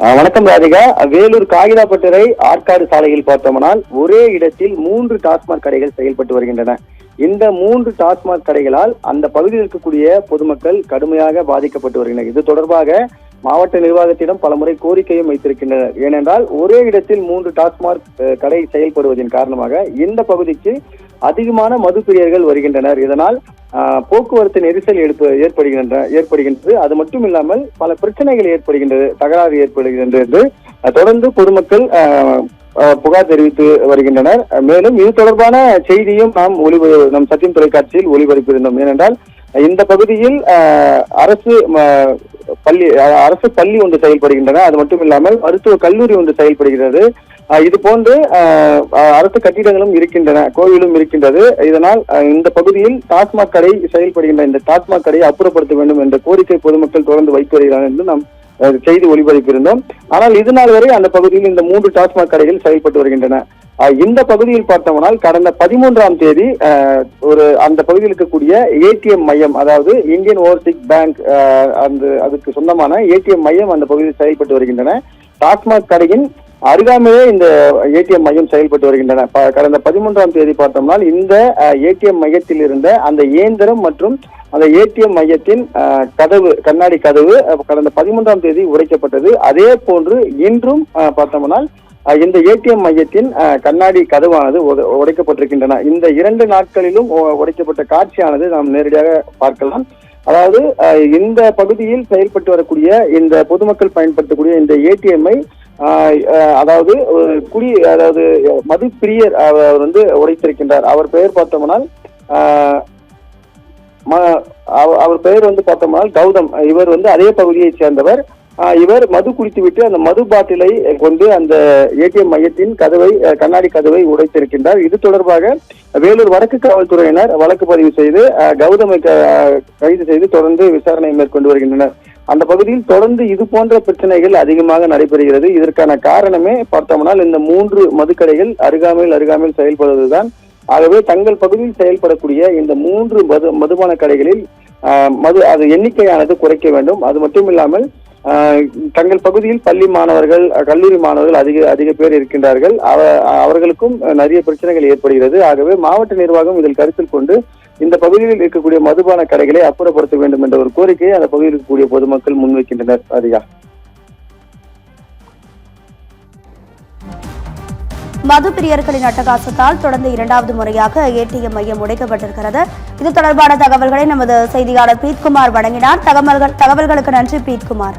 வணக்கம் ராதிகா. வேலூர் காகிதாப்பட்டறை ஆற்காடு சாலையில் பார்த்தோம்னால் ஒரே இடத்தில் 3 டாஸ்மாக் கடைகள் செயல்பட்டு வருகின்றன. இந்த 3 டாஸ்மாக் கடைகளால் அந்த பகுதியில் இருக்கக்கூடிய பொதுமக்கள் கடுமையாக பாதிக்கப்பட்டு வருகின்றனர். இது தொடர்பாக மாவட்ட நிர்வாகத்திடம் பலமுறை கோரிக்கையும் வைத்திருக்கின்றனர். ஏனென்றால் ஒரே இடத்தில் 3 டாஸ்மாக் கடை செயல்படுவதன் காரணமாக இந்த பகுதிக்கு அதிகமான மது பிரியர்கள் வருகின்றனர். இதனால் போக்குவரத்து நெரிசல் ஏற்படுகின்றது. அது மட்டும் இல்லாமல் பல பிரச்சனைகள் ஏற்படுகின்றது, தகராறு ஏற்படுகின்றது என்று தொடர்ந்து பொதுமக்கள் புகார் தெரிவித்து வருகின்றனர். மேலும் இது தொடர்பான செய்தியும் நம் சத்தியம் தொலைக்காட்சியில் ஒளிபரப்பியிருந்தோம். ஏனென்றால் இந்த பகுதியில் அரசு பள்ளி ஒன்று செயல்படுகின்றன. அது மட்டும் இல்லாமல் மருத்துவ கல்லூரி ஒன்று செயல்படுகிறது. இது போன்று அரசு கட்டிடங்களும் இருக்கின்றன, கோவிலும் இருக்கின்றது. இதனால் இந்த பகுதியில் டாஸ்மாக் கடை செயல்படுகின்ற இந்த டாஸ்மாக் கடையை அப்புறப்படுத்த வேண்டும் என்ற கோரிக்கை பொதுமக்கள் தொடர்ந்து வைத்து வருகிறார்கள் என்று நாம் செய்தி ஒளிபரப்பியிருந்தோம். ஆனால் இது நாள் வரை அந்த பகுதியில் இந்த 3 டாஸ்மாக் கடைகள் செயல்பட்டு வருகின்றன. இந்த பகுதியில் பார்த்தோம்னால் கடந்த 13ஆம் தேதி அந்த பகுதியில் இருக்கக்கூடிய ஏடிஎம் மையம், அதாவது இந்தியன் ஓவர்சீஸ் பேங்க், அதுக்கு சொந்தமான ஏடிஎம் மையம் அந்த பகுதியில் செயல்பட்டு வருகின்றன. டாஸ்மாக் கடையின் அருகாமையே இந்த ஏடிஎம் மையம் செயல்பட்டு வருகின்றன. கடந்த 13ஆம் தேதி பார்த்தோம்னால் இந்த ஏடிஎம் மையத்தில் இருந்த அந்த இயந்திரம் மற்றும் அந்த ஏடிஎம் மையத்தின் கண்ணாடி கதவு கடந்த 13ஆம் தேதி உடைக்கப்பட்டது. அதே போன்று இன்றும் பார்த்தோம்னால் இந்த ஏடிஎம் மையத்தின் கண்ணாடி கதவானது உடைக்கப்பட்டிருக்கின்றன. இந்த 2 நாட்களிலும் உடைக்கப்பட்ட காட்சியானது நாம் நேரடியாக பார்க்கலாம். அதாவது இந்த பகுதியில் செயல்பட்டு வரக்கூடிய இந்த பொதுமக்கள் பயன்படுத்தக்கூடிய இந்த ஏடிஎம்ஐ அதாவது மது பிரியர் அவர் உடைத்திருக்கின்றார். அவர் பெயர் பார்த்தோம்னால் கௌதம். இவர் அதே பகுதியை சேர்ந்தவர். இவர் மது குடித்துவிட்டு அந்த மது பாட்டிலை கொண்டு அந்த ஏடிஎம் மையத்தின் கண்ணாடி கதவை உடைத்திருக்கின்றார். இது தொடர்பாக வேலூர் வடக்கு காவல்துறையினர் வழக்கு பதிவு செய்து கௌதமை கைது செய்து தொடர்ந்து விசாரணை மேற்கொண்டு வருகின்றனர். அந்த பகுதியில் தொடர்ந்து இது போன்ற பிரச்சனைகள் அதிகமாக நடைபெறுகிறது. இதற்கான காரணமே பார்த்தோம்னால் இந்த 3 மதுக்கடைகள் அருகாமையில் செயல்படுவதுதான். ஆகவே தங்கள் பகுதியில் செயல்படக்கூடிய இந்த 3 மதுபான கடைகளில் அது எண்ணிக்கையானது குறைக்க வேண்டும். அது மட்டும் இல்லாமல் தங்கள் பகுதியில் பள்ளி மாணவர்கள், கல்லூரி மாணவர்கள் அதிக பேர் இருக்கின்றார்கள். அவர்களுக்கும் நிறைய பிரச்சனைகள் ஏற்படுகிறது. ஆகவே மாவட்ட நிர்வாகம் இதில் கருத்தில் கொண்டு இந்த பகுதியில் இருக்கக்கூடிய மதுபான கடைகளை அப்புறப்படுத்த வேண்டும் என்ற ஒரு கோரிக்கையை அந்த பகுதியில் இருக்கக்கூடிய பொதுமக்கள் முன்வைக்கின்றனர். அதிகா மது பிரியர்களின் அட்டகாசத்தால் தொடர்ந்து 2வது முறையாக ஏடிஎம் மையம் உடைக்கப்பட்டிருக்கிறது. இது தொடர்பான தகவல்களை நமது செய்தியாளர் பிரீத்குமார் வழங்கினார். தகவல்களுக்கு நன்றி பிரீத்குமார்.